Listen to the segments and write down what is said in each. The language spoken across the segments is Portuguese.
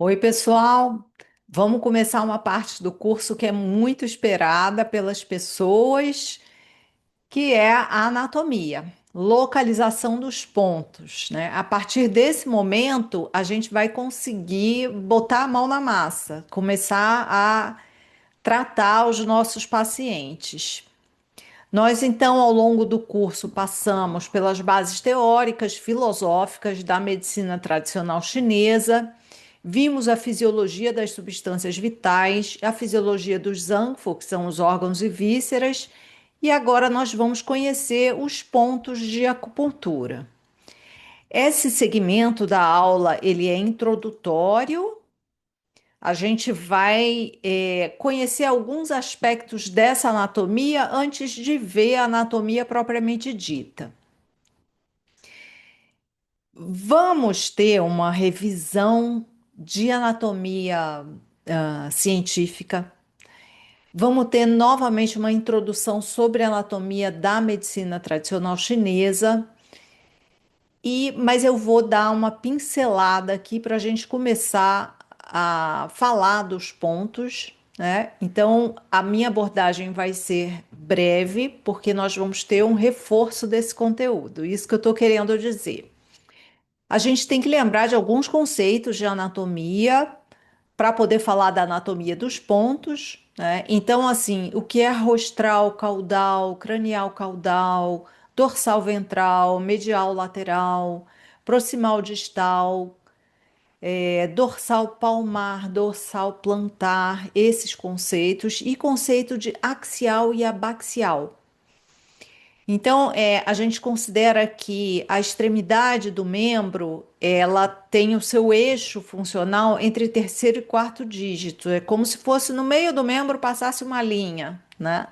Oi, pessoal. Vamos começar uma parte do curso que é muito esperada pelas pessoas, que é a anatomia, localização dos pontos, né? A partir desse momento, a gente vai conseguir botar a mão na massa, começar a tratar os nossos pacientes. Nós, então, ao longo do curso, passamos pelas bases teóricas, filosóficas da medicina tradicional chinesa, vimos a fisiologia das substâncias vitais, a fisiologia dos Zanfo, que são os órgãos e vísceras, e agora nós vamos conhecer os pontos de acupuntura. Esse segmento da aula, ele é introdutório. A gente vai conhecer alguns aspectos dessa anatomia antes de ver a anatomia propriamente dita. Vamos ter uma revisão de anatomia científica. Vamos ter novamente uma introdução sobre a anatomia da medicina tradicional chinesa. Mas eu vou dar uma pincelada aqui para a gente começar a falar dos pontos, né? Então, a minha abordagem vai ser breve, porque nós vamos ter um reforço desse conteúdo. Isso que eu estou querendo dizer. A gente tem que lembrar de alguns conceitos de anatomia para poder falar da anatomia dos pontos, né? Então, assim, o que é rostral caudal, cranial caudal, dorsal ventral, medial lateral, proximal distal, dorsal palmar, dorsal plantar, esses conceitos, e conceito de axial e abaxial. Então, a gente considera que a extremidade do membro, ela tem o seu eixo funcional entre terceiro e quarto dígito. É como se fosse no meio do membro passasse uma linha, né?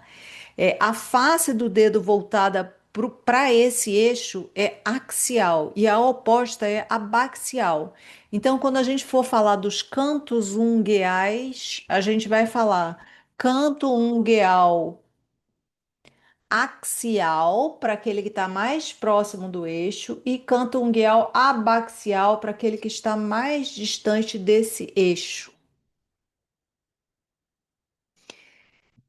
A face do dedo voltada para esse eixo é axial e a oposta é abaxial. Então, quando a gente for falar dos cantos ungueais, a gente vai falar canto ungueal axial para aquele que está mais próximo do eixo e canto ungueal abaxial para aquele que está mais distante desse eixo.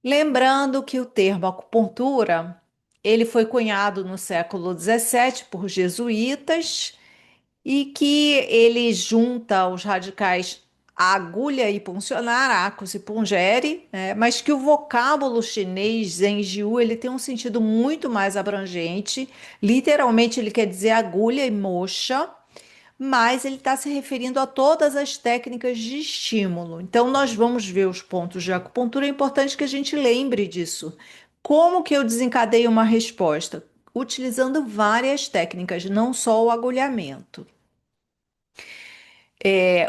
Lembrando que o termo acupuntura, ele foi cunhado no século XVII por jesuítas e que ele junta os radicais agulha e puncionar, acus e pungere, né? Mas que o vocábulo chinês Zhenjiu ele tem um sentido muito mais abrangente. Literalmente ele quer dizer agulha e moxa, mas ele está se referindo a todas as técnicas de estímulo. Então nós vamos ver os pontos de acupuntura. É importante que a gente lembre disso. Como que eu desencadeio uma resposta? Utilizando várias técnicas, não só o agulhamento.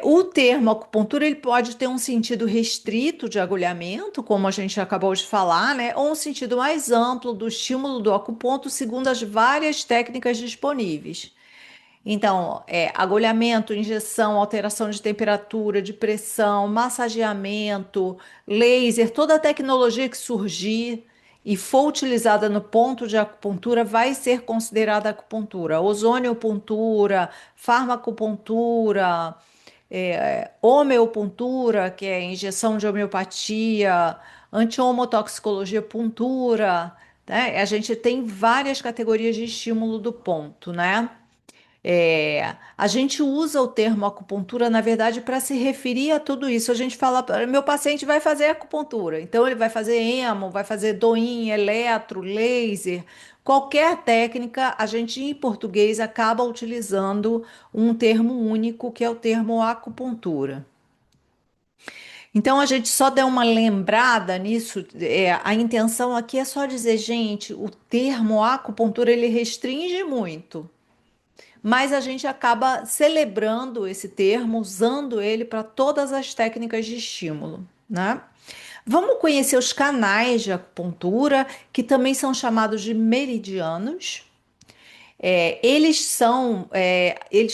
O termo acupuntura ele pode ter um sentido restrito de agulhamento, como a gente acabou de falar, né? Ou um sentido mais amplo do estímulo do acuponto, segundo as várias técnicas disponíveis. Então, agulhamento, injeção, alteração de temperatura, de pressão, massageamento, laser, toda a tecnologia que surgir e for utilizada no ponto de acupuntura vai ser considerada acupuntura. Ozoniopuntura, farmacopuntura, homeopuntura, que é injeção de homeopatia, antiomotoxicologia puntura, né? A gente tem várias categorias de estímulo do ponto, né? A gente usa o termo acupuntura, na verdade, para se referir a tudo isso. A gente fala, meu paciente vai fazer acupuntura, então ele vai fazer hemo, vai fazer doim, eletro, laser, qualquer técnica, a gente em português acaba utilizando um termo único, que é o termo acupuntura. Então a gente só dá uma lembrada nisso. A intenção aqui é só dizer, gente, o termo acupuntura ele restringe muito. Mas a gente acaba celebrando esse termo, usando ele para todas as técnicas de estímulo, né? Vamos conhecer os canais de acupuntura, que também são chamados de meridianos. Eles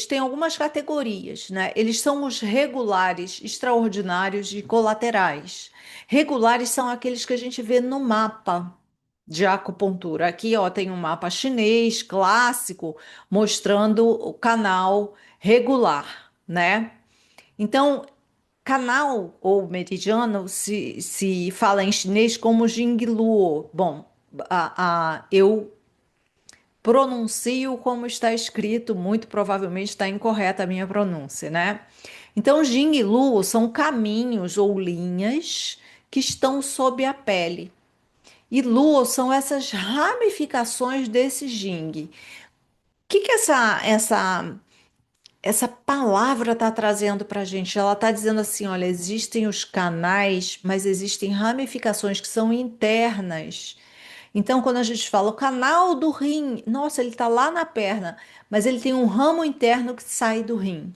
têm algumas categorias, né? Eles são os regulares, extraordinários e colaterais. Regulares são aqueles que a gente vê no mapa de acupuntura. Aqui, ó, tem um mapa chinês clássico mostrando o canal regular, né? Então, canal ou meridiano se fala em chinês como Jingluo. Bom, eu pronuncio como está escrito, muito provavelmente está incorreta a minha pronúncia, né? Então, Jingluo são caminhos ou linhas que estão sob a pele. E Luo são essas ramificações desse Jing. O que essa palavra está trazendo para a gente? Ela está dizendo assim: olha, existem os canais, mas existem ramificações que são internas. Então, quando a gente fala o canal do rim, nossa, ele está lá na perna, mas ele tem um ramo interno que sai do rim.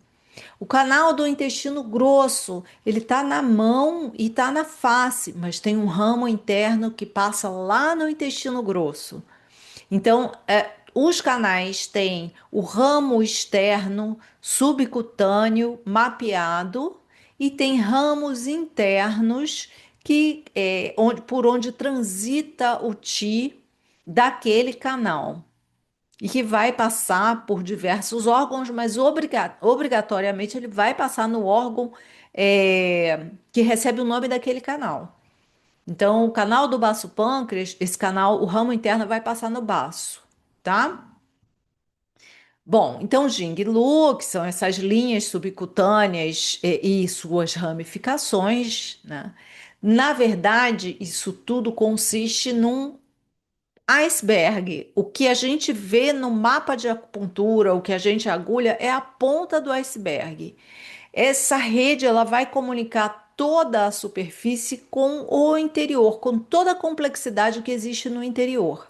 O canal do intestino grosso, ele está na mão e está na face, mas tem um ramo interno que passa lá no intestino grosso. Então, os canais têm o ramo externo, subcutâneo, mapeado, e tem ramos internos por onde transita o ti daquele canal e que vai passar por diversos órgãos, mas obrigatoriamente ele vai passar no órgão que recebe o nome daquele canal. Então, o canal do baço pâncreas, esse canal, o ramo interno vai passar no baço, tá? Bom, então Jing-Lu, que são essas linhas subcutâneas e suas ramificações, né? Na verdade, isso tudo consiste num iceberg. O que a gente vê no mapa de acupuntura, o que a gente agulha, é a ponta do iceberg. Essa rede ela vai comunicar toda a superfície com o interior, com toda a complexidade que existe no interior.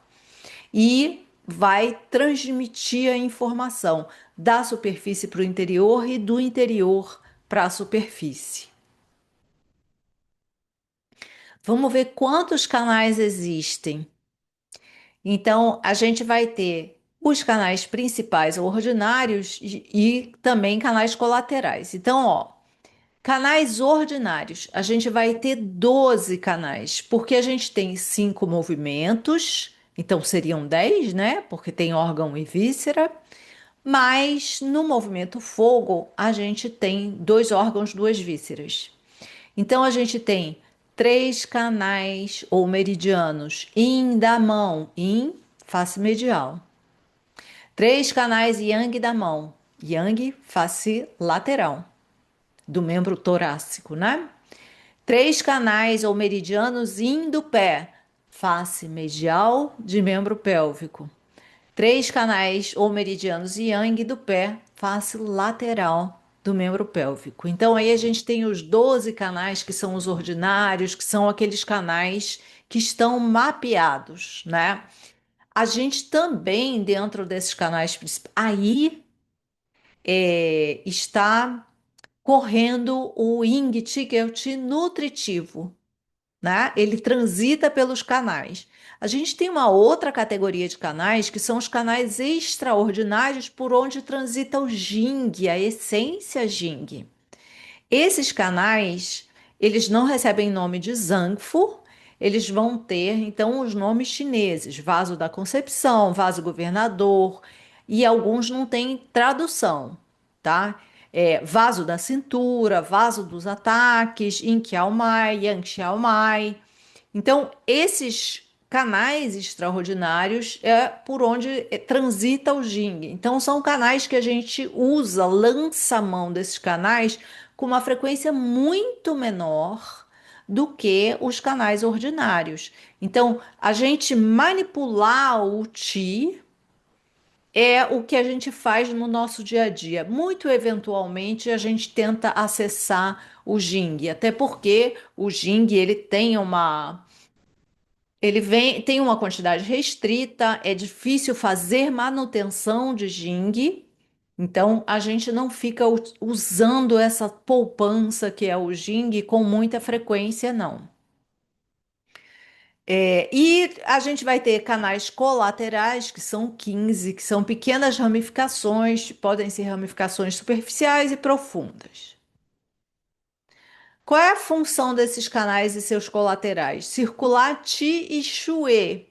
E vai transmitir a informação da superfície para o interior e do interior para a superfície. Vamos ver quantos canais existem. Então, a gente vai ter os canais principais ou ordinários e também canais colaterais. Então, ó, canais ordinários, a gente vai ter 12 canais, porque a gente tem 5 movimentos, então seriam 10, né? Porque tem órgão e víscera. Mas no movimento fogo, a gente tem 2 órgãos, 2 vísceras. Então a gente tem 3 canais ou meridianos: yin da mão, yin, face medial. 3 canais yang da mão, yang, face lateral do membro torácico, né? 3 canais ou meridianos yin do pé, face medial de membro pélvico. 3 canais ou meridianos yang do pé, face lateral do membro pélvico. Então aí a gente tem os 12 canais que são os ordinários, que são aqueles canais que estão mapeados, né? A gente também, dentro desses canais principais, aí está correndo o Yin Qi, que é o Qi nutritivo, né? Ele transita pelos canais. A gente tem uma outra categoria de canais que são os canais extraordinários por onde transita o Jing, a essência Jing. Esses canais, eles não recebem nome de Zangfu, eles vão ter então os nomes chineses, vaso da concepção, vaso governador, e alguns não têm tradução, tá? Vaso da cintura, vaso dos ataques, Yin Qiao Mai, Yang Qiao Mai. Então, esses canais extraordinários é por onde transita o Jing. Então, são canais que a gente usa, lança a mão desses canais com uma frequência muito menor do que os canais ordinários. Então, a gente manipular o Qi é o que a gente faz no nosso dia a dia. Muito eventualmente a gente tenta acessar o Jing, até porque o Jing tem uma quantidade restrita, é difícil fazer manutenção de Jing, então a gente não fica usando essa poupança que é o Jing com muita frequência, não. E a gente vai ter canais colaterais, que são 15, que são pequenas ramificações, podem ser ramificações superficiais e profundas. Qual é a função desses canais e seus colaterais? Circular Qi e Shui.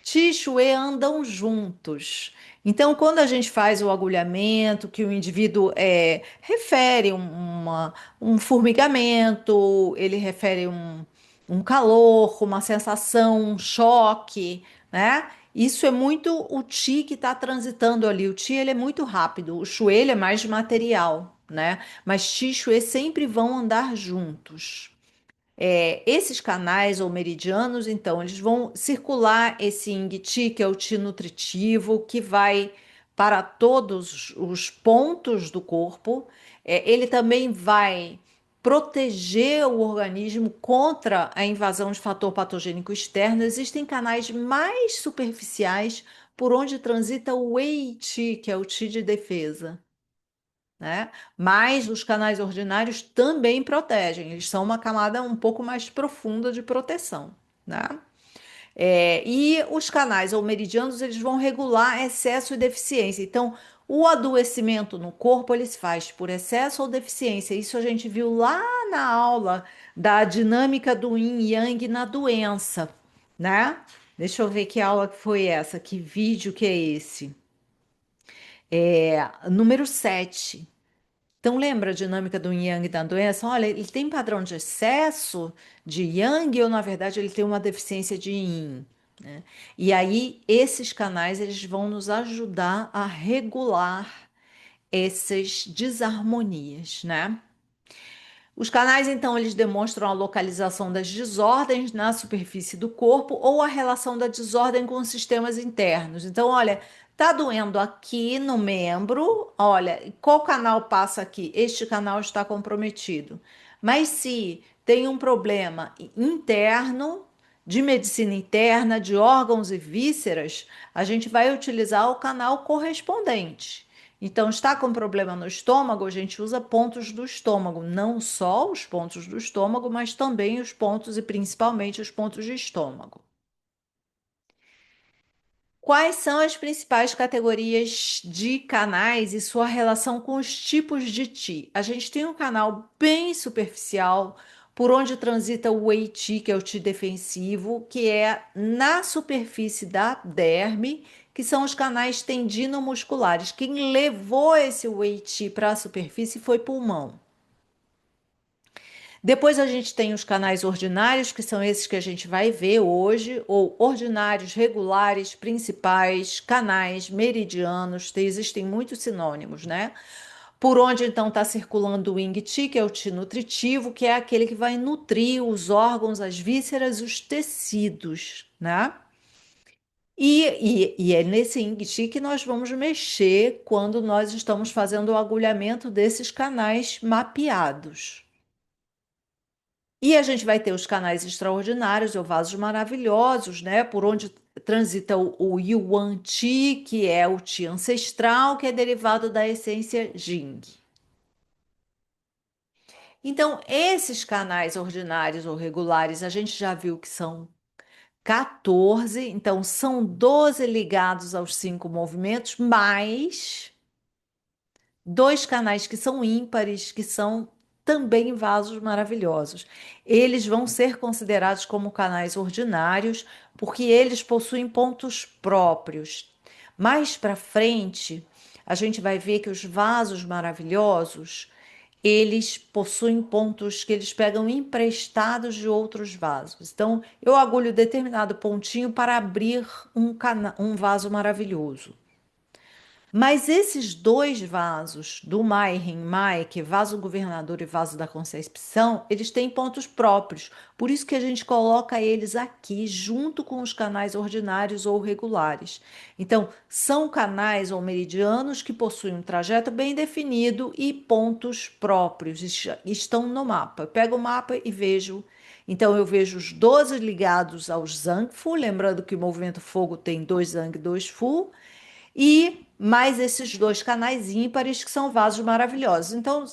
Ti e Xue andam juntos. Então, quando a gente faz o agulhamento, que o indivíduo refere um formigamento, ele refere um calor, uma sensação, um choque, né? Isso é muito o Ti que está transitando ali. O Ti ele é muito rápido, o Xue ele é mais material, né? Mas Ti e Xue sempre vão andar juntos. Esses canais ou meridianos, então, eles vão circular esse Yin-Ti, que é o Ti nutritivo, que vai para todos os pontos do corpo. Ele também vai proteger o organismo contra a invasão de fator patogênico externo. Existem canais mais superficiais por onde transita o Wei-Ti, que é o Ti de defesa, né? Mas os canais ordinários também protegem, eles são uma camada um pouco mais profunda de proteção, né? E os canais ou meridianos, eles vão regular excesso e deficiência. Então, o adoecimento no corpo, ele se faz por excesso ou deficiência. Isso a gente viu lá na aula da dinâmica do yin e yang na doença, né? Deixa eu ver que aula que foi essa, que vídeo que é esse. Número 7. Então, lembra a dinâmica do yin yang da doença? Olha, ele tem padrão de excesso de yang ou, na verdade, ele tem uma deficiência de yin, né? E aí, esses canais, eles vão nos ajudar a regular essas desarmonias, né? Os canais, então, eles demonstram a localização das desordens na superfície do corpo ou a relação da desordem com os sistemas internos. Então, olha, tá doendo aqui no membro, olha, qual canal passa aqui? Este canal está comprometido. Mas se tem um problema interno, de medicina interna, de órgãos e vísceras, a gente vai utilizar o canal correspondente. Então, está com problema no estômago, a gente usa pontos do estômago, não só os pontos do estômago, mas também os pontos e principalmente os pontos de estômago. Quais são as principais categorias de canais e sua relação com os tipos de Ti? A gente tem um canal bem superficial, por onde transita o Wei Ti, que é o Ti defensivo, que é na superfície da derme, que são os canais tendinomusculares. Quem levou esse Wei Ti para a superfície foi pulmão. Depois a gente tem os canais ordinários, que são esses que a gente vai ver hoje, ou ordinários, regulares, principais, canais, meridianos, existem muitos sinônimos, né? Por onde então está circulando o Yin Qi, que é o Qi nutritivo, que é aquele que vai nutrir os órgãos, as vísceras, os tecidos, né? E é nesse Yin Qi que nós vamos mexer quando nós estamos fazendo o agulhamento desses canais mapeados. E a gente vai ter os canais extraordinários, ou vasos maravilhosos, né? Por onde transita o Yuan Ti, que é o Ti ancestral, que é derivado da essência Jing. Então, esses canais ordinários ou regulares, a gente já viu que são 14, então são 12 ligados aos 5 movimentos, mais dois canais que são ímpares, que são também vasos maravilhosos. Eles vão ser considerados como canais ordinários, porque eles possuem pontos próprios. Mais para frente, a gente vai ver que os vasos maravilhosos, eles possuem pontos que eles pegam emprestados de outros vasos. Então, eu agulho determinado pontinho para abrir um vaso maravilhoso. Mas esses dois vasos, do Mai Ren Mai, que é vaso governador e vaso da Concepção, eles têm pontos próprios. Por isso que a gente coloca eles aqui junto com os canais ordinários ou regulares. Então, são canais ou meridianos que possuem um trajeto bem definido e pontos próprios, estão no mapa. Eu pego o mapa e vejo. Então, eu vejo os 12 ligados aos Zangfu, lembrando que o movimento fogo tem 2 Zang e 2 Fu, e mais esses dois canais ímpares que são vasos maravilhosos. Então,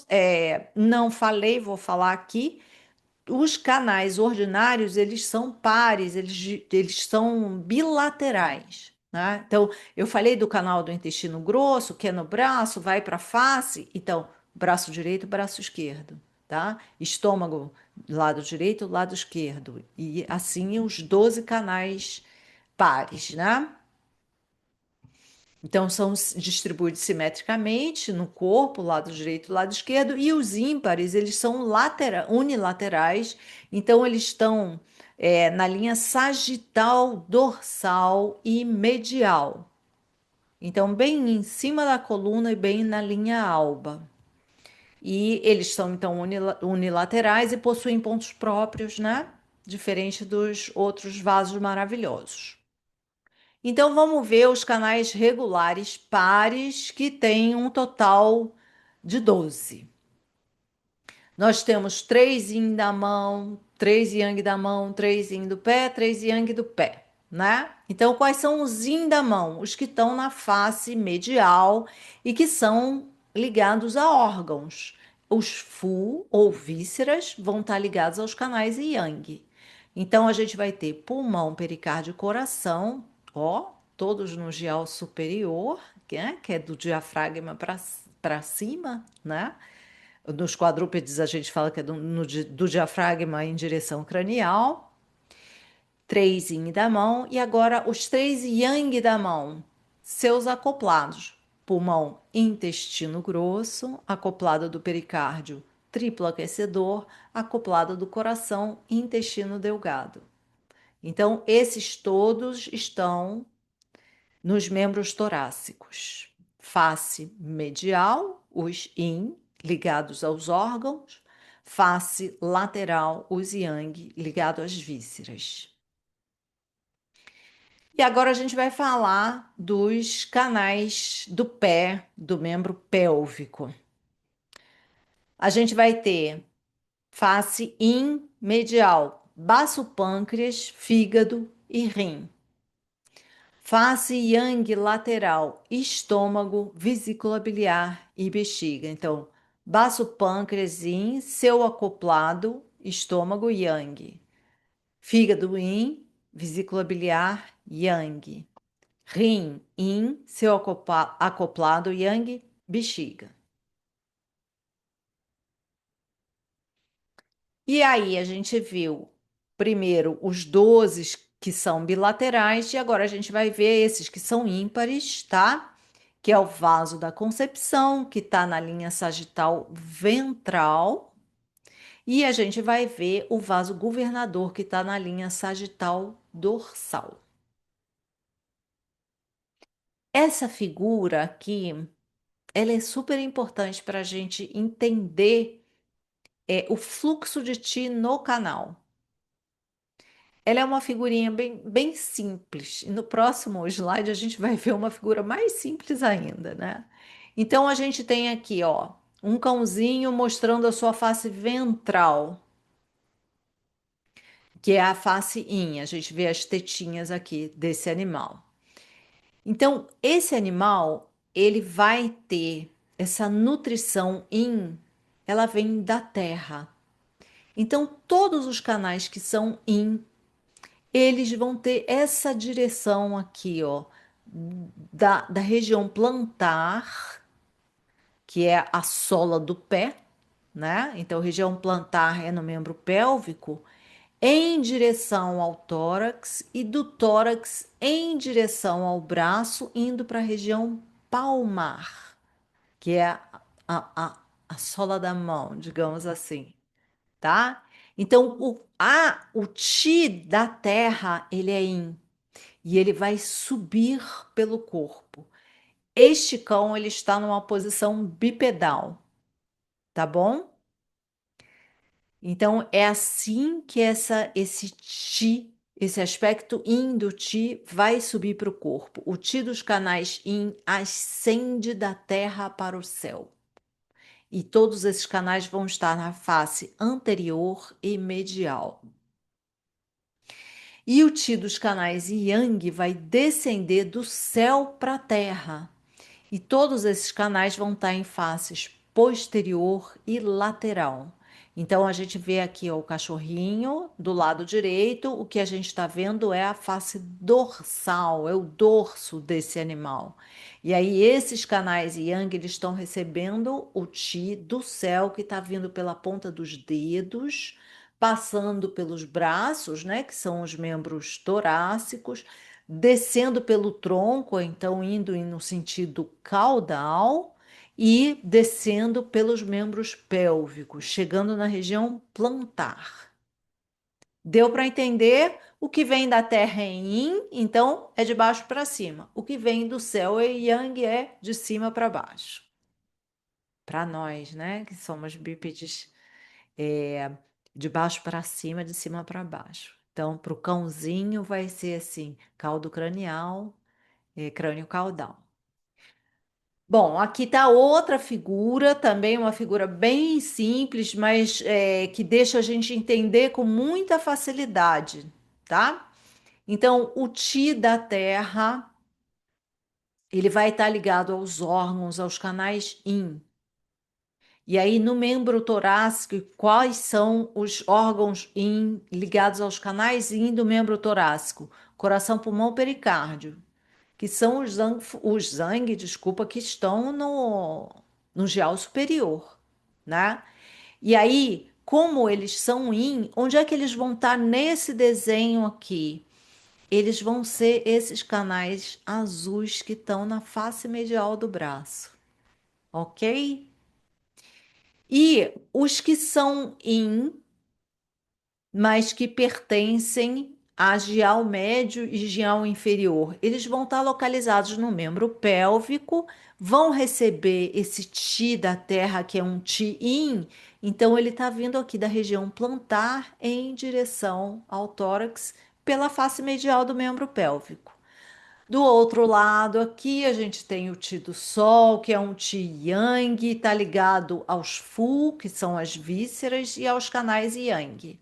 não falei, vou falar aqui. Os canais ordinários, eles são pares, eles são bilaterais, né? Então, eu falei do canal do intestino grosso, que é no braço, vai para a face. Então, braço direito, braço esquerdo, tá? Estômago, lado direito, lado esquerdo. E assim os 12 canais pares, né? Então, são distribuídos simetricamente no corpo, lado direito e lado esquerdo, e os ímpares, eles são unilaterais, então eles estão na linha sagital, dorsal e medial. Então, bem em cima da coluna e bem na linha alba. E eles são, então, unilaterais e possuem pontos próprios, né? Diferente dos outros vasos maravilhosos. Então vamos ver os canais regulares pares que têm um total de 12. Nós temos 3 yin da mão, 3 yang da mão, 3 yin do pé, 3 yang do pé, né? Então quais são os yin da mão? Os que estão na face medial e que são ligados a órgãos. Os fu ou vísceras vão estar ligados aos canais yang. Então a gente vai ter pulmão, pericárdio e coração, ó, todos no gial superior, que é do diafragma para cima, né? Nos quadrúpedes a gente fala que é do diafragma em direção cranial. 3 yin da mão e agora os 3 yang da mão, seus acoplados. Pulmão, intestino grosso, acoplado do pericárdio, triplo aquecedor, acoplado do coração, intestino delgado. Então, esses todos estão nos membros torácicos. Face medial, os yin, ligados aos órgãos. Face lateral, os yang, ligados às vísceras. E agora a gente vai falar dos canais do pé, do membro pélvico. A gente vai ter face yin medial, baço pâncreas, fígado e rim. Face yang lateral, estômago, vesícula biliar e bexiga. Então, baço pâncreas yin, seu acoplado, estômago yang. Fígado yin, vesícula biliar yang. Rim yin, seu acoplado yang, bexiga. E aí a gente viu primeiro os 12 que são bilaterais e agora a gente vai ver esses que são ímpares, tá? Que é o vaso da concepção, que está na linha sagital ventral, e a gente vai ver o vaso governador, que está na linha sagital dorsal. Essa figura aqui, ela é super importante para a gente entender o fluxo de Ti no canal. Ela é uma figurinha bem simples. E no próximo slide a gente vai ver uma figura mais simples ainda, né? Então a gente tem aqui, ó, um cãozinho mostrando a sua face ventral, que é a face yin. A gente vê as tetinhas aqui desse animal. Então, esse animal, ele vai ter essa nutrição yin, ela vem da terra. Então, todos os canais que são yin, eles vão ter essa direção aqui, ó, da região plantar, que é a sola do pé, né? Então, região plantar é no membro pélvico, em direção ao tórax e do tórax em direção ao braço, indo para a região palmar, que é a sola da mão, digamos assim, tá? Então, o Ti da terra, ele é Yin, e ele vai subir pelo corpo. Este cão, ele está numa posição bipedal, tá bom? Então, é assim que esse Ti, esse aspecto Yin do Ti vai subir para o corpo. O Ti dos canais Yin ascende da terra para o céu. E todos esses canais vão estar na face anterior e medial. E o Ti dos canais Yang vai descender do céu para a terra. E todos esses canais vão estar em faces posterior e lateral. Então a gente vê aqui ó, o cachorrinho do lado direito, o que a gente está vendo é a face dorsal, é o dorso desse animal. E aí esses canais Yang eles estão recebendo o Ti do céu que está vindo pela ponta dos dedos, passando pelos braços, né, que são os membros torácicos, descendo pelo tronco, então indo no sentido caudal e descendo pelos membros pélvicos, chegando na região plantar. Deu para entender? O que vem da terra é yin, então é de baixo para cima. O que vem do céu é yang, é de cima para baixo. Para nós, né, que somos bípedes, é de baixo para cima, de cima para baixo. Então, para o cãozinho vai ser assim, caldo cranial, crânio caudal. Bom, aqui está outra figura, também uma figura bem simples, mas que deixa a gente entender com muita facilidade, tá? Então, o Ti da Terra, ele vai estar ligado aos órgãos, aos canais Yin. E aí, no membro torácico, quais são os órgãos Yin ligados aos canais Yin do membro torácico? Coração, pulmão, pericárdio, que são os Zang, desculpa, que estão no gial superior, né? E aí, como eles são Yin, onde é que eles vão estar nesse desenho aqui? Eles vão ser esses canais azuis que estão na face medial do braço, ok? E os que são yin, mas que pertencem a gial médio e gial inferior, eles vão estar localizados no membro pélvico, vão receber esse ti da terra, que é um ti yin, então ele está vindo aqui da região plantar em direção ao tórax pela face medial do membro pélvico. Do outro lado aqui a gente tem o Ti do Sol, que é um Ti Yang, está ligado aos Fu, que são as vísceras, e aos canais Yang.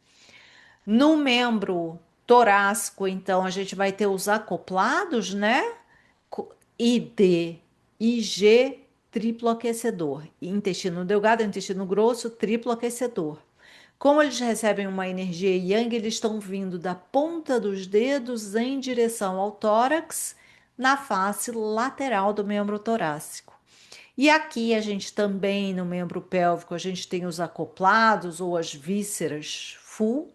No membro torácico, então, a gente vai ter os acoplados, né? ID, IG, triplo aquecedor. Intestino delgado, intestino grosso, triplo aquecedor. Como eles recebem uma energia yang, eles estão vindo da ponta dos dedos em direção ao tórax, na face lateral do membro torácico. E aqui a gente também, no membro pélvico, a gente tem os acoplados ou as vísceras full,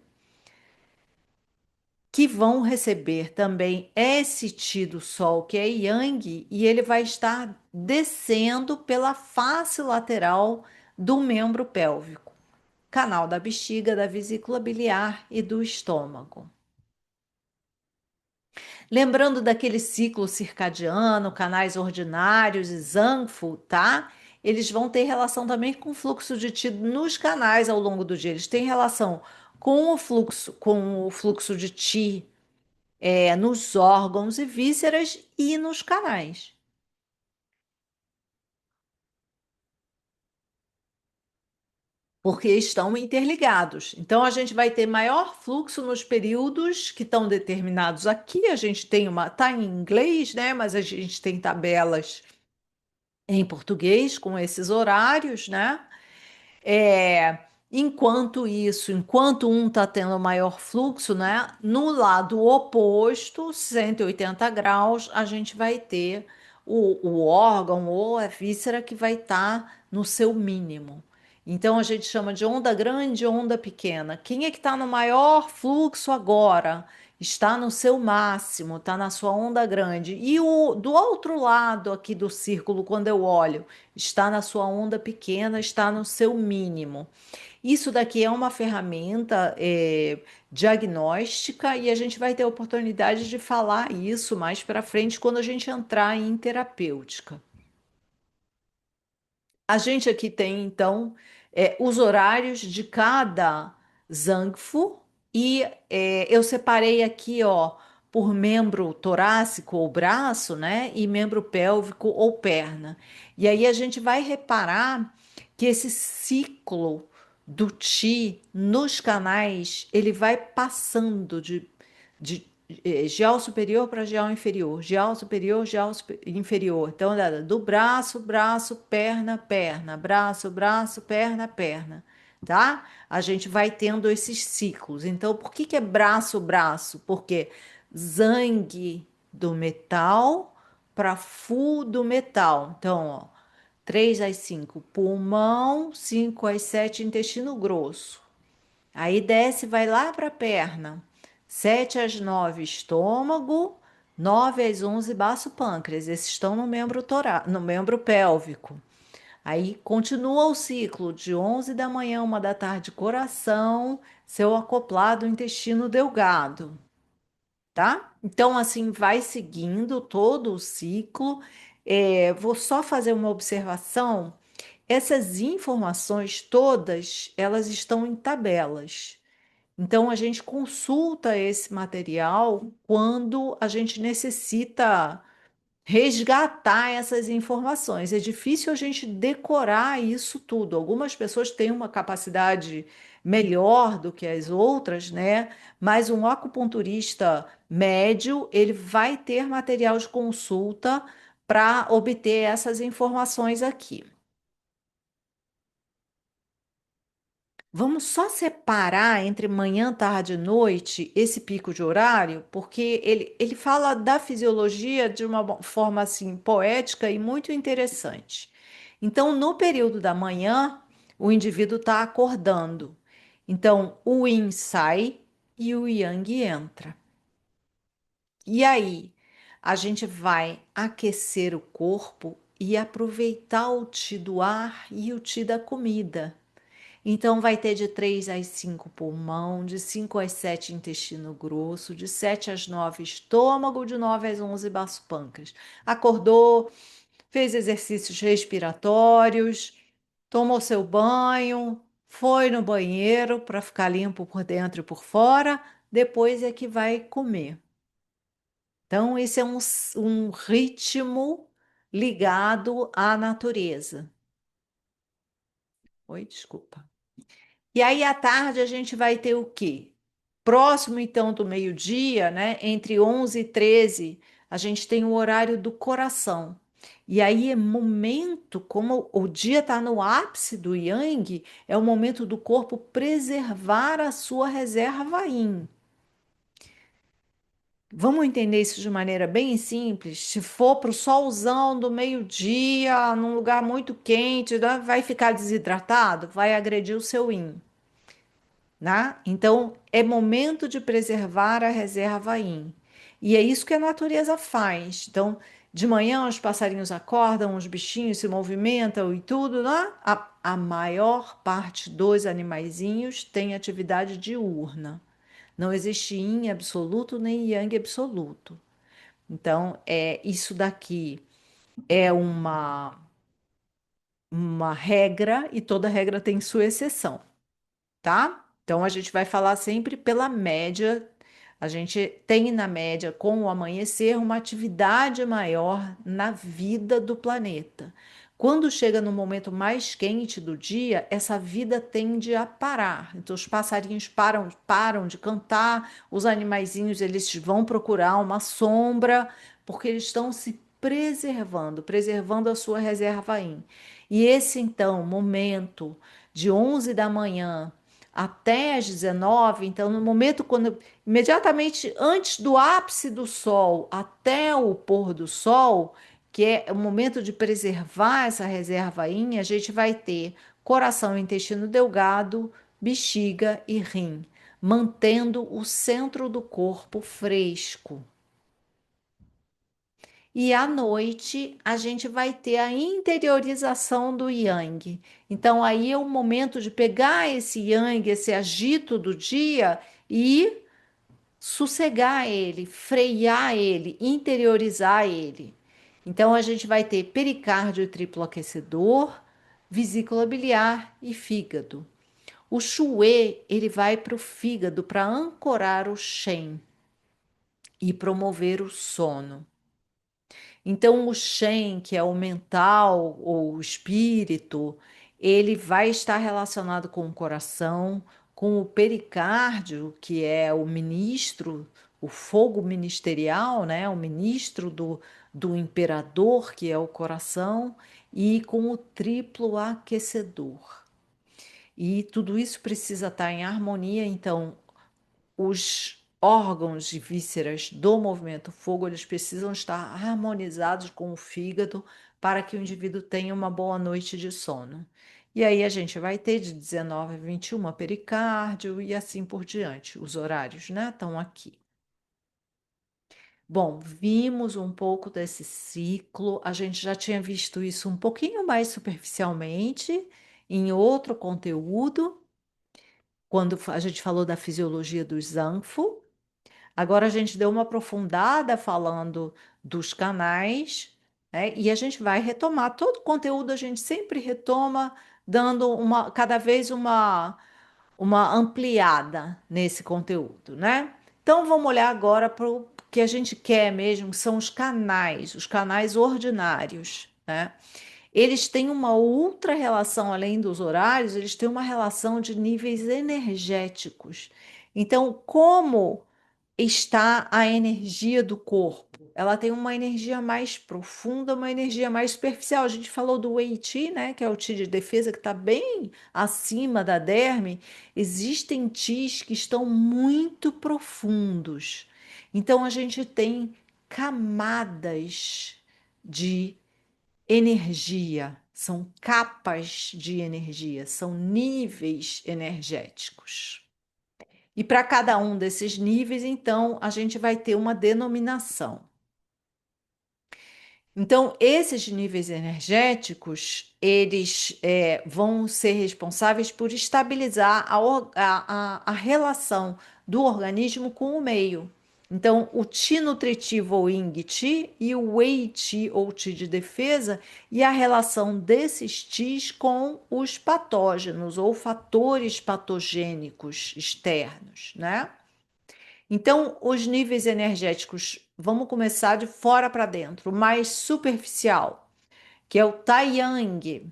que vão receber também esse ti do sol, que é yang, e ele vai estar descendo pela face lateral do membro pélvico, canal da bexiga, da vesícula biliar e do estômago. Lembrando daquele ciclo circadiano, canais ordinários e Zanfo, tá? Eles vão ter relação também com o fluxo de ti nos canais ao longo do dia. Eles têm relação com o fluxo de ti nos órgãos e vísceras e nos canais. Porque estão interligados. Então, a gente vai ter maior fluxo nos períodos que estão determinados aqui. A gente tem tá em inglês, né? Mas a gente tem tabelas em português com esses horários, né? É, enquanto isso, enquanto um está tendo maior fluxo, né? No lado oposto, 180 graus, a gente vai ter o órgão ou a víscera que vai estar no seu mínimo. Então a gente chama de onda grande e onda pequena. Quem é que está no maior fluxo agora? Está no seu máximo, está na sua onda grande. E o do outro lado aqui do círculo, quando eu olho, está na sua onda pequena, está no seu mínimo. Isso daqui é uma ferramenta diagnóstica e a gente vai ter a oportunidade de falar isso mais para frente quando a gente entrar em terapêutica. A gente aqui tem, então, os horários de cada Zangfu e eu separei aqui, ó, por membro torácico ou braço, né, e membro pélvico ou perna. E aí a gente vai reparar que esse ciclo do Qi nos canais, ele vai passando de gial superior para gial inferior, gial superior, inferior. Então, olha, do braço, braço, perna, perna, braço, braço, perna, perna, tá? A gente vai tendo esses ciclos. Então, por que que é braço, braço? Porque zangue do metal para fu do metal. Então, ó, 3 às 5, pulmão, 5 às 7, intestino grosso. Aí desce, vai lá para a perna. 7 às 9, estômago. 9 às 11, baço pâncreas. Esses estão no membro pélvico. Aí continua o ciclo de 11 da manhã, 1 da tarde, coração, seu acoplado, intestino delgado, tá? Então, assim, vai seguindo todo o ciclo. Vou só fazer uma observação. Essas informações todas, elas estão em tabelas. Então, a gente consulta esse material quando a gente necessita resgatar essas informações. É difícil a gente decorar isso tudo. Algumas pessoas têm uma capacidade melhor do que as outras, né? Mas um acupunturista médio, ele vai ter material de consulta para obter essas informações aqui. Vamos só separar entre manhã, tarde e noite esse pico de horário, porque ele fala da fisiologia de uma forma assim poética e muito interessante. Então, no período da manhã, o indivíduo está acordando. Então, o yin sai e o yang entra. E aí, a gente vai aquecer o corpo e aproveitar o ti do ar e o ti da comida. Então, vai ter de 3 às 5 pulmão, de 5 às 7 intestino grosso, de 7 às 9 estômago, de 9 às 11 baço pâncreas. Acordou, fez exercícios respiratórios, tomou seu banho, foi no banheiro para ficar limpo por dentro e por fora, depois é que vai comer. Então, esse é um ritmo ligado à natureza. Oi, desculpa. E aí, à tarde, a gente vai ter o quê? Próximo, então, do meio-dia, né? Entre 11 e 13, a gente tem o horário do coração. E aí é momento, como o dia está no ápice do Yang, é o momento do corpo preservar a sua reserva Yin. Vamos entender isso de maneira bem simples. Se for para o solzão do meio-dia, num lugar muito quente, né, vai ficar desidratado? Vai agredir o seu Yin, né? Então, é momento de preservar a reserva Yin. E é isso que a natureza faz. Então, de manhã os passarinhos acordam, os bichinhos se movimentam e tudo, né? A maior parte dos animaizinhos tem atividade diurna. Não existe Yin absoluto nem Yang absoluto. Então, isso daqui é uma regra e toda regra tem sua exceção, tá? Então a gente vai falar sempre pela média. A gente tem na média, com o amanhecer, uma atividade maior na vida do planeta. Quando chega no momento mais quente do dia, essa vida tende a parar. Então os passarinhos param de cantar, os animaizinhos eles vão procurar uma sombra, porque eles estão se preservando a sua reserva Yin. E esse então momento de 11 da manhã até às 19, então no momento quando imediatamente antes do ápice do sol até o pôr do sol, que é o momento de preservar essa reserva yin, a gente vai ter coração, intestino delgado, bexiga e rim, mantendo o centro do corpo fresco. E à noite a gente vai ter a interiorização do yang. Então aí é o momento de pegar esse yang, esse agito do dia e sossegar ele, frear ele, interiorizar ele. Então a gente vai ter pericárdio triplo aquecedor, vesícula biliar e fígado. O Xue, ele vai para o fígado para ancorar o Shen e promover o sono. Então, o Shen, que é o mental ou o espírito, ele vai estar relacionado com o coração, com o pericárdio, que é o ministro, o fogo ministerial, né? O ministro do imperador, que é o coração, e com o triplo aquecedor. E tudo isso precisa estar em harmonia, então os órgãos e vísceras do movimento fogo, eles precisam estar harmonizados com o fígado para que o indivíduo tenha uma boa noite de sono. E aí a gente vai ter de 19 a 21 pericárdio e assim por diante. Os horários, né, estão aqui. Bom, vimos um pouco desse ciclo, a gente já tinha visto isso um pouquinho mais superficialmente em outro conteúdo, quando a gente falou da fisiologia do Zanfo. Agora a gente deu uma aprofundada falando dos canais, né? E a gente vai retomar todo o conteúdo, a gente sempre retoma, dando cada vez uma ampliada nesse conteúdo, né? Então vamos olhar agora para o que a gente quer mesmo, que são os canais ordinários, né? Eles têm uma outra relação além dos horários, eles têm uma relação de níveis energéticos. Então, como está a energia do corpo? Ela tem uma energia mais profunda, uma energia mais superficial. A gente falou do Wei Qi, né, que é o Qi de defesa, que está bem acima da derme. Existem Qis que estão muito profundos. Então, a gente tem camadas de energia, são capas de energia, são níveis energéticos. E para cada um desses níveis, então, a gente vai ter uma denominação. Então, esses níveis energéticos, eles vão ser responsáveis por estabilizar a relação do organismo com o meio. Então, o Qi nutritivo ou Ying Qi e o Wei Qi ou Qi de defesa e a relação desses Qis com os patógenos ou fatores patogênicos externos, né? Então, os níveis energéticos, vamos começar de fora para dentro, o mais superficial, que é o Taiyang,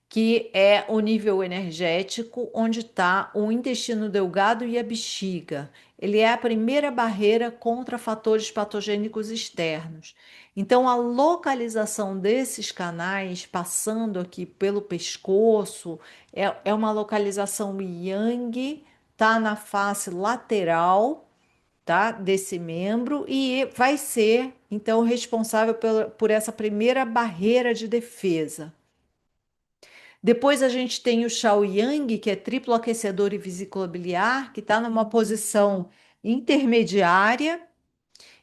que é o nível energético onde está o intestino delgado e a bexiga. Ele é a primeira barreira contra fatores patogênicos externos. Então, a localização desses canais, passando aqui pelo pescoço, é uma localização yang, está na face lateral, tá, desse membro e vai ser, então, responsável por essa primeira barreira de defesa. Depois a gente tem o Shaoyang, que é triplo aquecedor e vesícula biliar, que está numa posição intermediária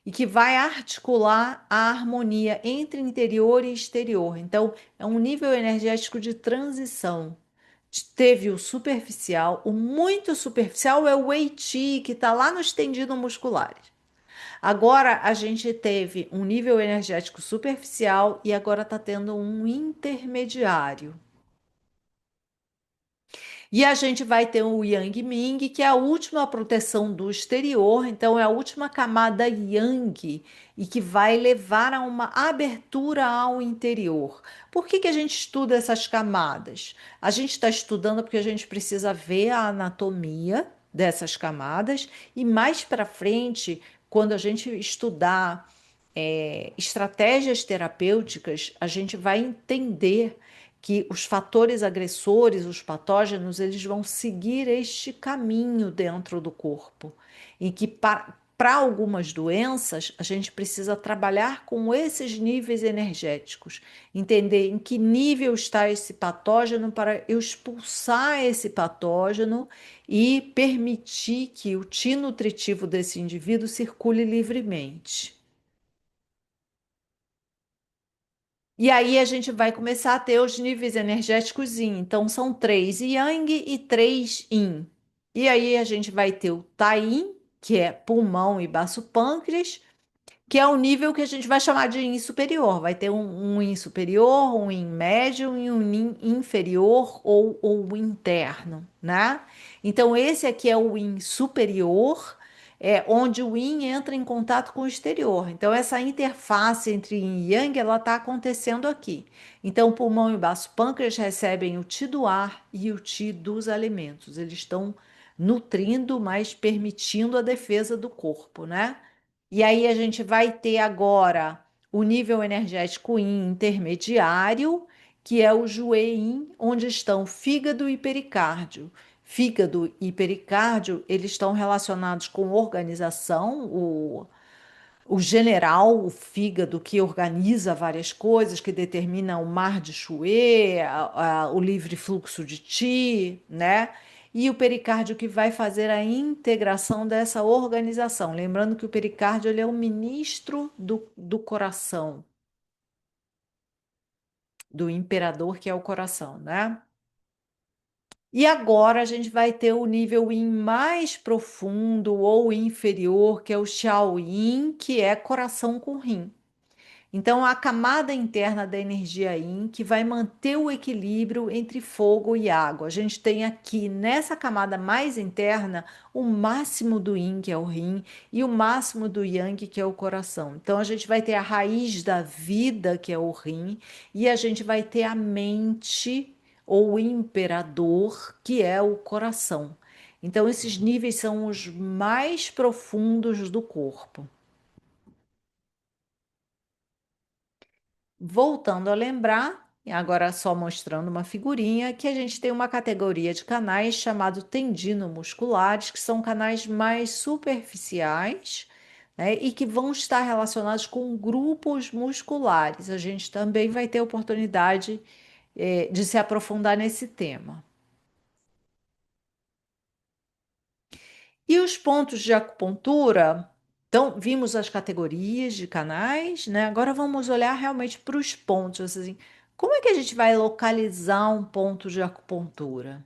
e que vai articular a harmonia entre interior e exterior. Então, é um nível energético de transição. Teve o superficial, o muito superficial é o Wei Qi, que está lá nos tendidos musculares. Agora a gente teve um nível energético superficial e agora está tendo um intermediário. E a gente vai ter o Yang Ming, que é a última proteção do exterior, então é a última camada Yang e que vai levar a uma abertura ao interior. Por que que a gente estuda essas camadas? A gente está estudando porque a gente precisa ver a anatomia dessas camadas e mais para frente, quando a gente estudar estratégias terapêuticas, a gente vai entender que os fatores agressores, os patógenos, eles vão seguir este caminho dentro do corpo, em que para algumas doenças a gente precisa trabalhar com esses níveis energéticos, entender em que nível está esse patógeno para eu expulsar esse patógeno e permitir que o Qi nutritivo desse indivíduo circule livremente. E aí a gente vai começar a ter os níveis energéticos yin. Então são três yang e três yin. E aí a gente vai ter o tai, que é pulmão e baço pâncreas, que é o nível que a gente vai chamar de yin superior. Vai ter um yin superior, um yin médio e um yin inferior ou interno, né? Então, esse aqui é o yin superior, onde o yin entra em contato com o exterior. Então, essa interface entre yin e yang, ela está acontecendo aqui. Então, o pulmão e o baço pâncreas recebem o ti do ar e o ti dos alimentos. Eles estão nutrindo, mas permitindo a defesa do corpo, né? E aí a gente vai ter agora o nível energético yin intermediário, que é o Jueyin, onde estão fígado e pericárdio. Fígado e pericárdio, eles estão relacionados com organização, o general, o fígado que organiza várias coisas, que determina o mar de Chue, o livre fluxo de Qi, né? e o pericárdio que vai fazer a integração dessa organização. Lembrando que o pericárdio ele é o ministro do coração, do imperador, que é o coração, né? E agora a gente vai ter o nível Yin mais profundo ou inferior, que é o Shaolin, que é coração com rim. Então, a camada interna da energia Yin que vai manter o equilíbrio entre fogo e água. A gente tem aqui nessa camada mais interna o máximo do Yin, que é o rim, e o máximo do Yang, que é o coração. Então, a gente vai ter a raiz da vida, que é o rim, e a gente vai ter a mente ou o imperador, que é o coração. Então, esses níveis são os mais profundos do corpo. Voltando a lembrar, e agora só mostrando uma figurinha, que a gente tem uma categoria de canais chamado tendinomusculares, que são canais mais superficiais, né, e que vão estar relacionados com grupos musculares. A gente também vai ter oportunidade, de se aprofundar nesse tema. E os pontos de acupuntura? Então, vimos as categorias de canais, né? Agora vamos olhar realmente para os pontos, assim. Como é que a gente vai localizar um ponto de acupuntura?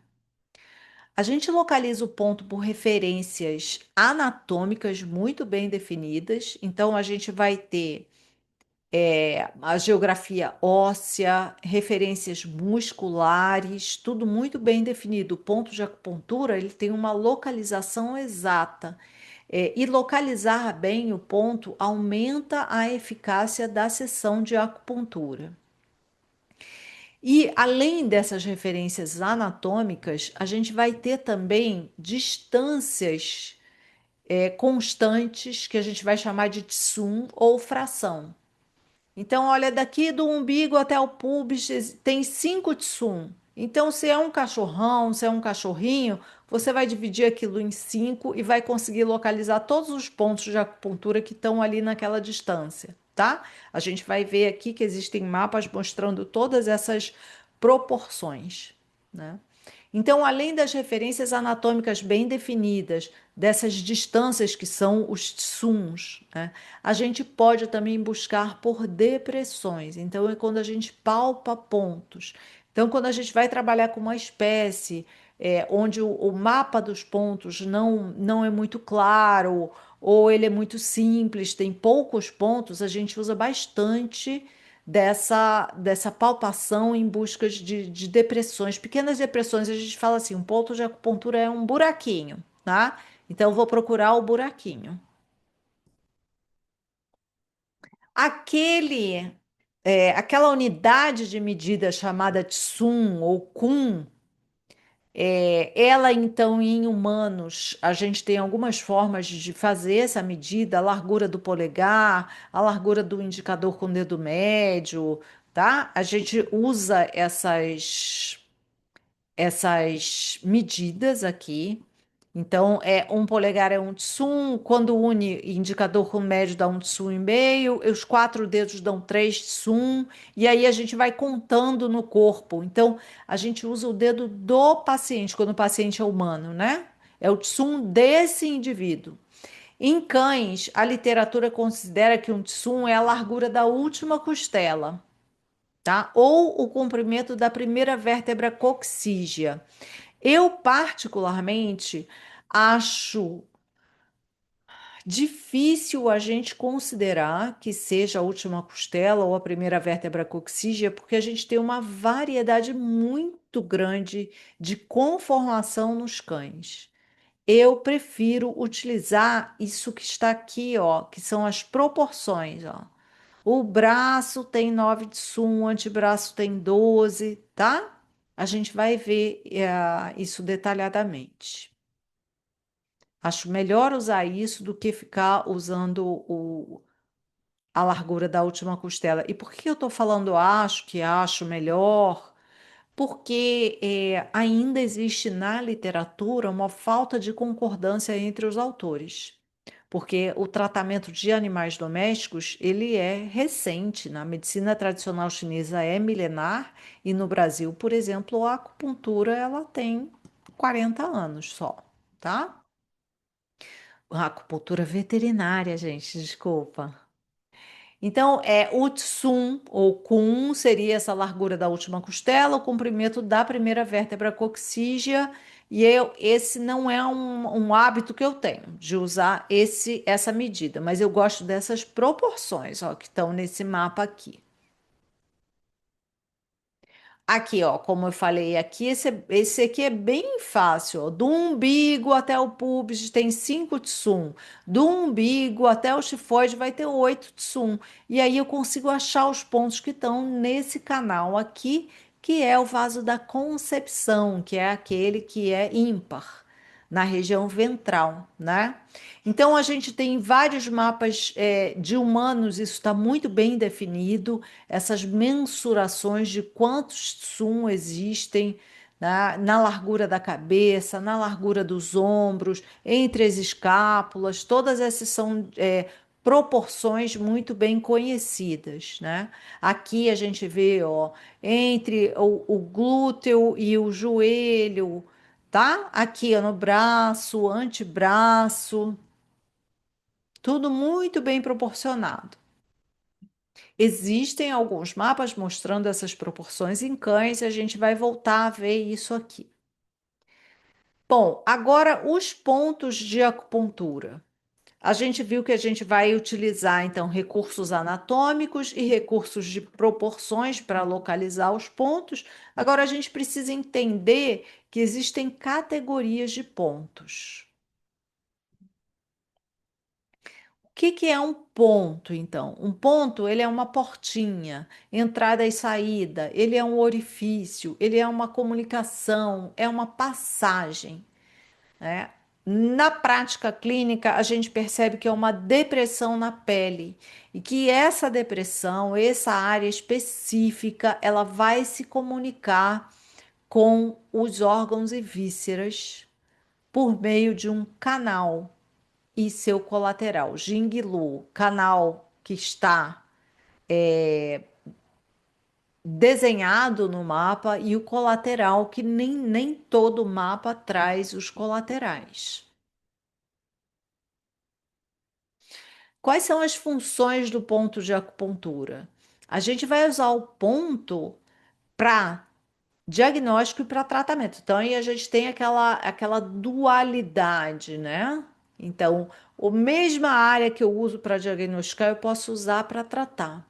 A gente localiza o ponto por referências anatômicas muito bem definidas. Então, a gente vai ter a geografia óssea, referências musculares, tudo muito bem definido. O ponto de acupuntura, ele tem uma localização exata. E localizar bem o ponto aumenta a eficácia da sessão de acupuntura. E além dessas referências anatômicas, a gente vai ter também distâncias constantes, que a gente vai chamar de tsum ou fração. Então, olha, daqui do umbigo até o pubis tem 5 tsum. Então, se é um cachorrão, se é um cachorrinho, você vai dividir aquilo em 5 e vai conseguir localizar todos os pontos de acupuntura que estão ali naquela distância, tá? A gente vai ver aqui que existem mapas mostrando todas essas proporções, né? Então, além das referências anatômicas bem definidas, dessas distâncias que são os tsuns, né, a gente pode também buscar por depressões. Então, é quando a gente palpa pontos. Então, quando a gente vai trabalhar com uma espécie onde o mapa dos pontos não é muito claro, ou ele é muito simples, tem poucos pontos, a gente usa bastante dessa palpação em busca de depressões, pequenas depressões. A gente fala assim, um ponto de acupuntura é um buraquinho, tá? Então, eu vou procurar o buraquinho. Aquela unidade de medida chamada Tsum ou Kun, ela então em humanos, a gente tem algumas formas de fazer essa medida, a largura do polegar, a largura do indicador com o dedo médio, tá? A gente usa essas medidas aqui. Então, um polegar é um tsum, quando une indicador com médio dá um tsum e meio, os 4 dedos dão 3 tsum, e aí a gente vai contando no corpo. Então, a gente usa o dedo do paciente, quando o paciente é humano, né? É o tsum desse indivíduo. Em cães, a literatura considera que um tsum é a largura da última costela, tá? Ou o comprimento da primeira vértebra coxígea. Eu, particularmente, acho difícil a gente considerar que seja a última costela ou a primeira vértebra coxígea, porque a gente tem uma variedade muito grande de conformação nos cães. Eu prefiro utilizar isso que está aqui, ó, que são as proporções, ó. O braço tem 9 de sum, o antebraço tem 12, tá? A gente vai ver isso detalhadamente. Acho melhor usar isso do que ficar usando a largura da última costela. E por que eu estou falando acho melhor? Porque ainda existe na literatura uma falta de concordância entre os autores. Porque o tratamento de animais domésticos, ele é recente. Na medicina tradicional chinesa é milenar e no Brasil, por exemplo, a acupuntura ela tem. 40 anos só, tá? Acupuntura veterinária, gente, desculpa. Então, o Tsum, ou Kun, seria essa largura da última costela, o comprimento da primeira vértebra coxígea, e esse não é um hábito que eu tenho, de usar essa medida, mas eu gosto dessas proporções, ó, que estão nesse mapa aqui. Aqui, ó, como eu falei aqui, esse aqui é bem fácil, ó. Do umbigo até o pubis tem 5 tsum. Do umbigo até o tifoide vai ter 8 tsum. E aí eu consigo achar os pontos que estão nesse canal aqui, que é o vaso da concepção, que é aquele que é ímpar, na região ventral, né? Então a gente tem vários mapas de humanos, isso está muito bem definido, essas mensurações de quantos tsum existem na largura da cabeça, na largura dos ombros, entre as escápulas, todas essas são proporções muito bem conhecidas, né? Aqui a gente vê, ó, entre o glúteo e o joelho, tá? Aqui, ó, no braço, antebraço, tudo muito bem proporcionado. Existem alguns mapas mostrando essas proporções em cães e a gente vai voltar a ver isso aqui. Bom, agora os pontos de acupuntura. A gente viu que a gente vai utilizar então recursos anatômicos e recursos de proporções para localizar os pontos. Agora a gente precisa entender que existem categorias de pontos. O que que é um ponto, então? Um ponto, ele é uma portinha, entrada e saída, ele é um orifício, ele é uma comunicação, é uma passagem, né? Na prática clínica, a gente percebe que é uma depressão na pele e que essa depressão, essa área específica, ela vai se comunicar com os órgãos e vísceras por meio de um canal e seu colateral. Jing-Lu, canal que está desenhado no mapa, e o colateral, que nem todo mapa traz os colaterais. Quais são as funções do ponto de acupuntura? A gente vai usar o ponto para diagnóstico e para tratamento. Então, aí a gente tem aquela dualidade, né? Então, a mesma área que eu uso para diagnosticar, eu posso usar para tratar.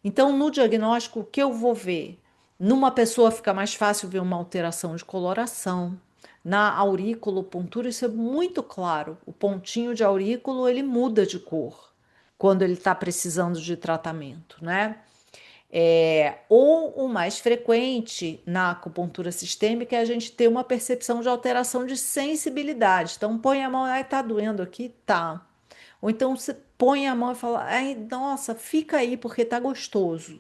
Então, no diagnóstico, o que eu vou ver? Numa pessoa fica mais fácil ver uma alteração de coloração. Na auriculopuntura, isso é muito claro. O pontinho de aurículo, ele muda de cor quando ele está precisando de tratamento, né? Ou o mais frequente na acupuntura sistêmica é a gente ter uma percepção de alteração de sensibilidade. Então, põe a mão, ai, tá doendo aqui? Tá. Ou então você põe a mão e fala, ai, nossa, fica aí porque tá gostoso,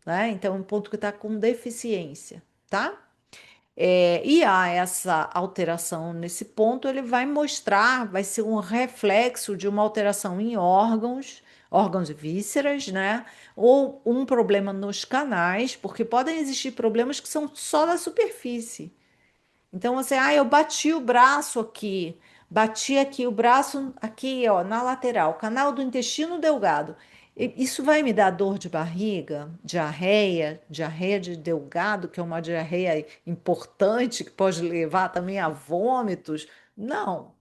né? Então, é um ponto que tá com deficiência, tá? E há essa alteração nesse ponto, ele vai mostrar, vai ser um reflexo de uma alteração em órgãos e vísceras, né? Ou um problema nos canais, porque podem existir problemas que são só da superfície. Então você, eu bati o braço aqui, bati aqui o braço aqui, ó, na lateral, canal do intestino delgado. Isso vai me dar dor de barriga, diarreia de delgado, que é uma diarreia importante que pode levar também a vômitos? Não.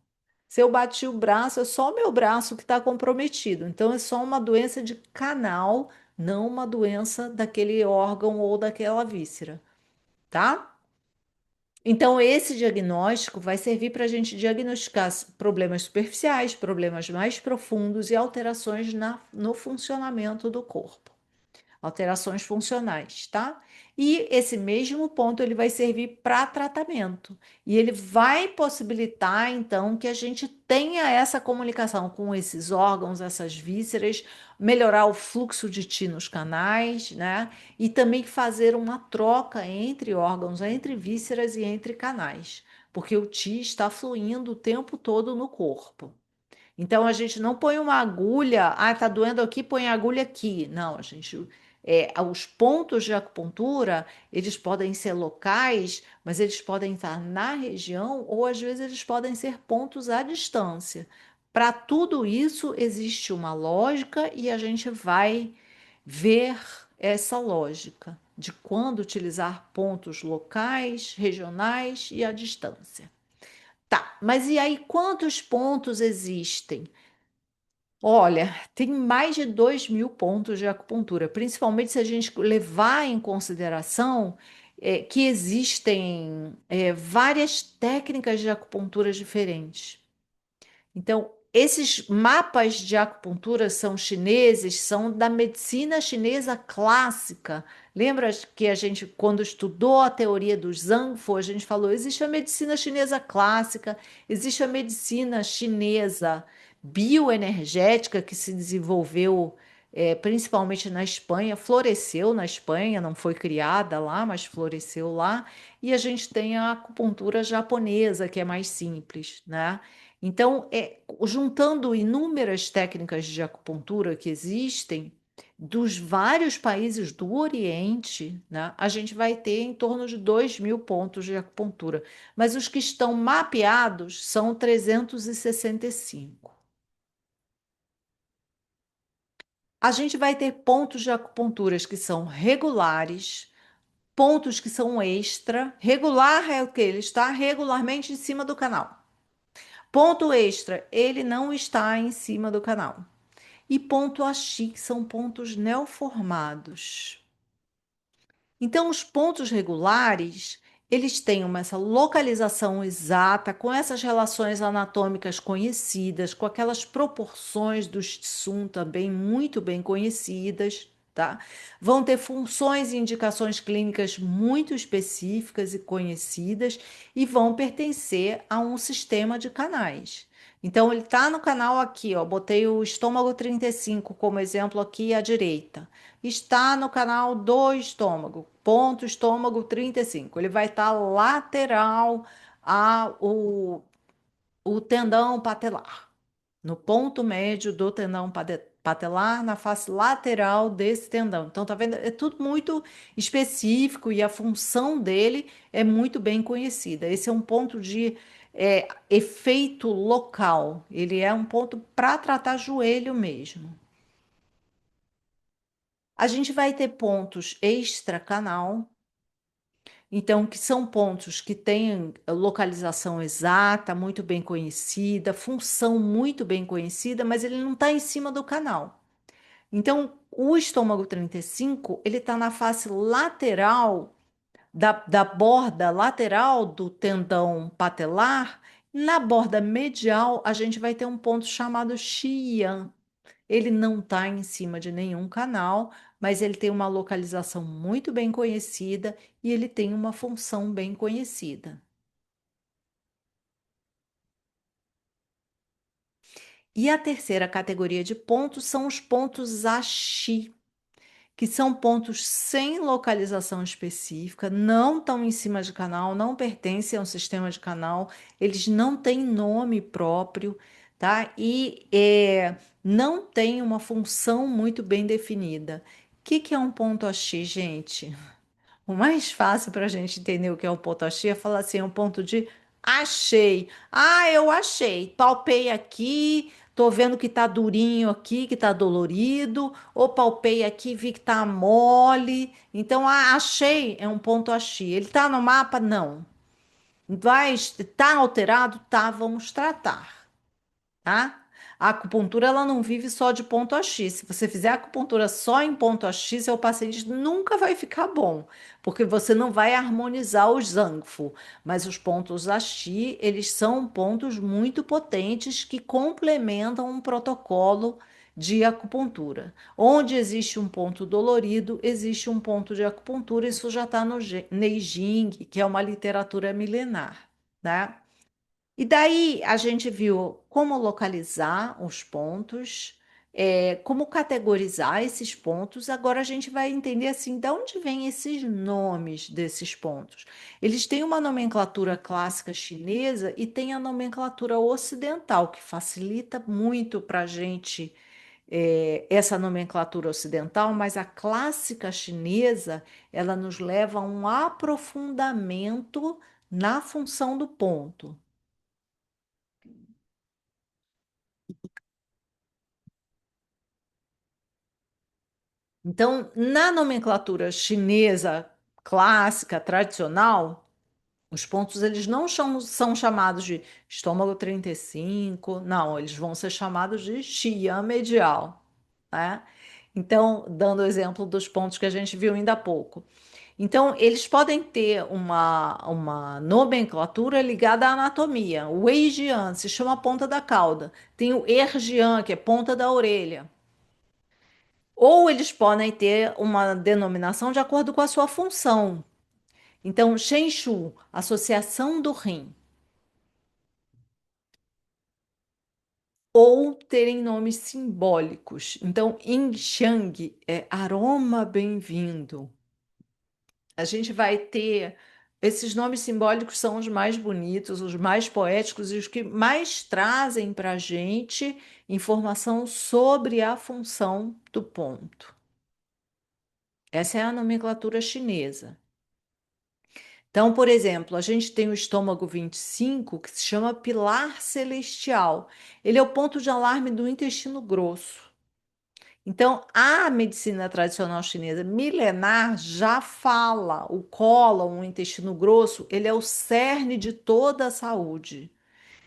Se eu bati o braço, é só o meu braço que está comprometido. Então é só uma doença de canal, não uma doença daquele órgão ou daquela víscera, tá? Então, esse diagnóstico vai servir para a gente diagnosticar problemas superficiais, problemas mais profundos e alterações no funcionamento do corpo, alterações funcionais, tá? E esse mesmo ponto ele vai servir para tratamento e ele vai possibilitar então que a gente tenha essa comunicação com esses órgãos, essas vísceras, melhorar o fluxo de ti nos canais, né? E também fazer uma troca entre órgãos, entre vísceras e entre canais, porque o ti está fluindo o tempo todo no corpo. Então a gente não põe uma agulha, tá doendo aqui, põe a agulha aqui. Não, a gente Os pontos de acupuntura, eles podem ser locais, mas eles podem estar na região ou às vezes eles podem ser pontos à distância. Para tudo isso existe uma lógica e a gente vai ver essa lógica de quando utilizar pontos locais, regionais e à distância. Tá, mas e aí quantos pontos existem? Olha, tem mais de 2.000 pontos de acupuntura, principalmente se a gente levar em consideração que existem várias técnicas de acupuntura diferentes. Então, esses mapas de acupuntura são chineses, são da medicina chinesa clássica. Lembra que a gente, quando estudou a teoria dos Zangfo, a gente falou: existe a medicina chinesa clássica, existe a medicina chinesa bioenergética que se desenvolveu principalmente na Espanha, floresceu na Espanha, não foi criada lá, mas floresceu lá. E a gente tem a acupuntura japonesa, que é mais simples, né? Então, juntando inúmeras técnicas de acupuntura que existem, dos vários países do Oriente, né, a gente vai ter em torno de 2.000 pontos de acupuntura. Mas os que estão mapeados são 365. A gente vai ter pontos de acupunturas que são regulares, pontos que são extra. Regular é o que? Ele está regularmente em cima do canal. Ponto extra, ele não está em cima do canal. E ponto axi, que são pontos neoformados. Então, os pontos regulares, eles têm essa localização exata, com essas relações anatômicas conhecidas, com aquelas proporções do Shitsun também muito bem conhecidas, tá? Vão ter funções e indicações clínicas muito específicas e conhecidas e vão pertencer a um sistema de canais. Então, ele está no canal aqui, ó, botei o estômago 35 como exemplo aqui à direita. Está no canal do estômago, ponto estômago 35. Ele vai estar lateral ao tendão patelar, no ponto médio do tendão patelar, na face lateral desse tendão. Então, tá vendo? É tudo muito específico e a função dele é muito bem conhecida. Esse é um ponto de efeito local. Ele é um ponto para tratar joelho mesmo. A gente vai ter pontos extracanal, então, que são pontos que têm localização exata, muito bem conhecida, função muito bem conhecida, mas ele não está em cima do canal. Então, o estômago 35, ele está na face lateral da borda lateral do tendão patelar. Na borda medial, a gente vai ter um ponto chamado Xian. Ele não está em cima de nenhum canal, mas ele tem uma localização muito bem conhecida e ele tem uma função bem conhecida. E a terceira categoria de pontos são os pontos Ashi, que são pontos sem localização específica, não estão em cima de canal, não pertencem a um sistema de canal, eles não têm nome próprio, tá? E não têm uma função muito bem definida. O que que é um ponto X, gente? O mais fácil para a gente entender o que é um ponto achei é falar assim, é um ponto de achei. Ah, eu achei. Palpei aqui, tô vendo que tá durinho aqui, que tá dolorido, ou palpei aqui, vi que tá mole. Então, achei é um ponto achei. Ele tá no mapa? Não. Vai, tá alterado? Tá, vamos tratar, tá? A acupuntura ela não vive só de ponto a X. Se você fizer acupuntura só em ponto a X, seu paciente nunca vai ficar bom, porque você não vai harmonizar os Zangfu. Mas os pontos a X, eles são pontos muito potentes que complementam um protocolo de acupuntura. Onde existe um ponto dolorido, existe um ponto de acupuntura. Isso já está no Neijing, que é uma literatura milenar, né? E daí a gente viu como localizar os pontos, como categorizar esses pontos. Agora a gente vai entender assim, de onde vêm esses nomes desses pontos. Eles têm uma nomenclatura clássica chinesa e tem a nomenclatura ocidental, que facilita muito para a gente essa nomenclatura ocidental, mas a clássica chinesa, ela nos leva a um aprofundamento na função do ponto. Então, na nomenclatura chinesa clássica, tradicional, os pontos eles não são chamados de estômago 35, não, eles vão ser chamados de Xi'an medial, né? Então, dando o exemplo dos pontos que a gente viu ainda há pouco. Então, eles podem ter uma nomenclatura ligada à anatomia. O Weijian se chama ponta da cauda. Tem o Erjian, que é ponta da orelha. Ou eles podem ter uma denominação de acordo com a sua função. Então, Shenshu, associação do rim. Ou terem nomes simbólicos. Então, Yin Xiang é aroma bem-vindo. A gente vai ter esses nomes simbólicos são os mais bonitos, os mais poéticos e os que mais trazem para a gente informação sobre a função do ponto. Essa é a nomenclatura chinesa. Então, por exemplo, a gente tem o estômago 25, que se chama pilar celestial. Ele é o ponto de alarme do intestino grosso. Então, a medicina tradicional chinesa milenar já fala, o cólon, o intestino grosso, ele é o cerne de toda a saúde.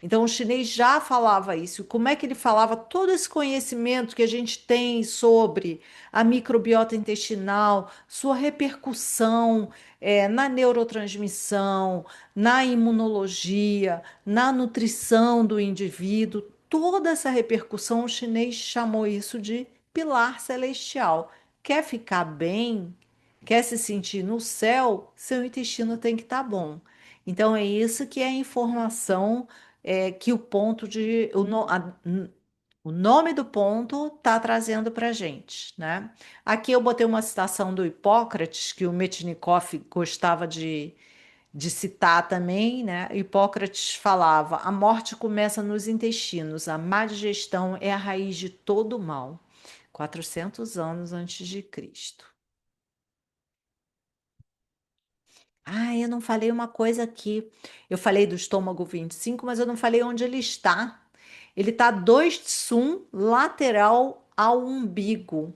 Então, o chinês já falava isso. Como é que ele falava todo esse conhecimento que a gente tem sobre a microbiota intestinal, sua repercussão, na neurotransmissão, na imunologia, na nutrição do indivíduo, toda essa repercussão, o chinês chamou isso de pilar celestial. Quer ficar bem? Quer se sentir no céu? Seu intestino tem que estar bom. Então, é isso que é a informação que o ponto de o nome do ponto está trazendo para a gente, né? Aqui eu botei uma citação do Hipócrates que o Metchnikoff gostava de citar também, né? Hipócrates falava: a morte começa nos intestinos, a má digestão é a raiz de todo o mal. 400 anos antes de Cristo. Ah, eu não falei uma coisa aqui. Eu falei do estômago 25, mas eu não falei onde ele está. Ele está 2 tsum lateral ao umbigo.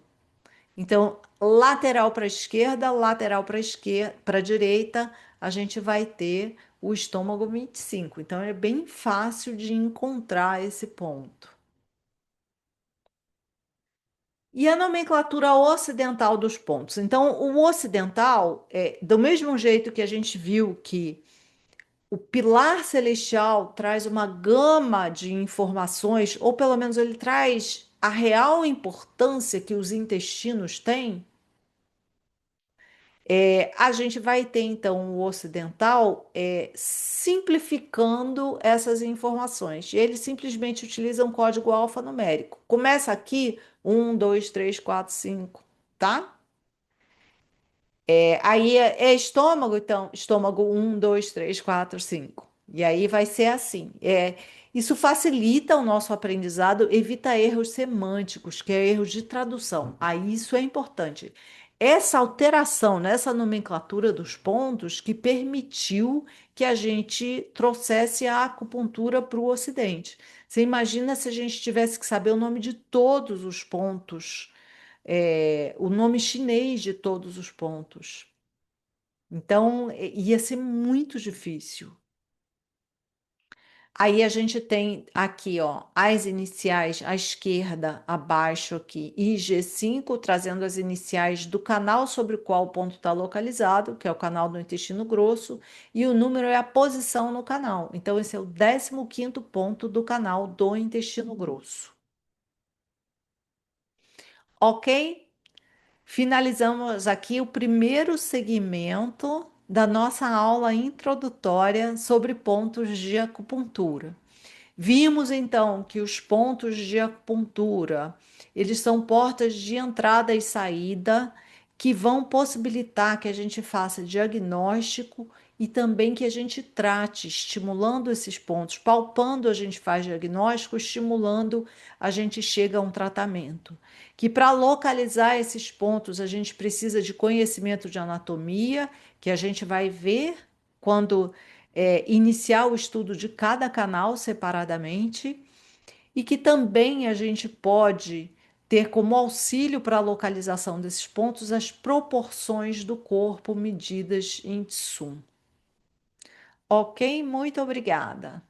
Então, lateral para a esquerda, lateral para a direita, a gente vai ter o estômago 25. Então, é bem fácil de encontrar esse ponto. E a nomenclatura ocidental dos pontos. Então, o ocidental, do mesmo jeito que a gente viu que o pilar celestial traz uma gama de informações, ou pelo menos ele traz a real importância que os intestinos têm. A gente vai ter então o ocidental simplificando essas informações. E eles simplesmente utilizam código alfanumérico. Começa aqui 1, 2, 3, 4, 5, tá? Aí é estômago, então, estômago 1, 2, 3, 4, 5. E aí vai ser assim. Isso facilita o nosso aprendizado, evita erros semânticos, que é erros de tradução. Aí isso é importante. Essa alteração nessa nomenclatura dos pontos que permitiu que a gente trouxesse a acupuntura para o Ocidente. Você imagina se a gente tivesse que saber o nome de todos os pontos, o nome chinês de todos os pontos. Então, ia ser muito difícil. Aí a gente tem aqui, ó, as iniciais à esquerda, abaixo aqui, IG5, trazendo as iniciais do canal sobre o qual o ponto está localizado, que é o canal do intestino grosso, e o número é a posição no canal. Então, esse é o 15º ponto do canal do intestino grosso. Ok? Finalizamos aqui o primeiro segmento da nossa aula introdutória sobre pontos de acupuntura. Vimos então que os pontos de acupuntura, eles são portas de entrada e saída que vão possibilitar que a gente faça diagnóstico e também que a gente trate, estimulando esses pontos, palpando a gente faz diagnóstico, estimulando a gente chega a um tratamento. Que para localizar esses pontos a gente precisa de conhecimento de anatomia, que a gente vai ver quando iniciar o estudo de cada canal separadamente e que também a gente pode ter como auxílio para a localização desses pontos as proporções do corpo medidas em Tsum. Ok? Muito obrigada.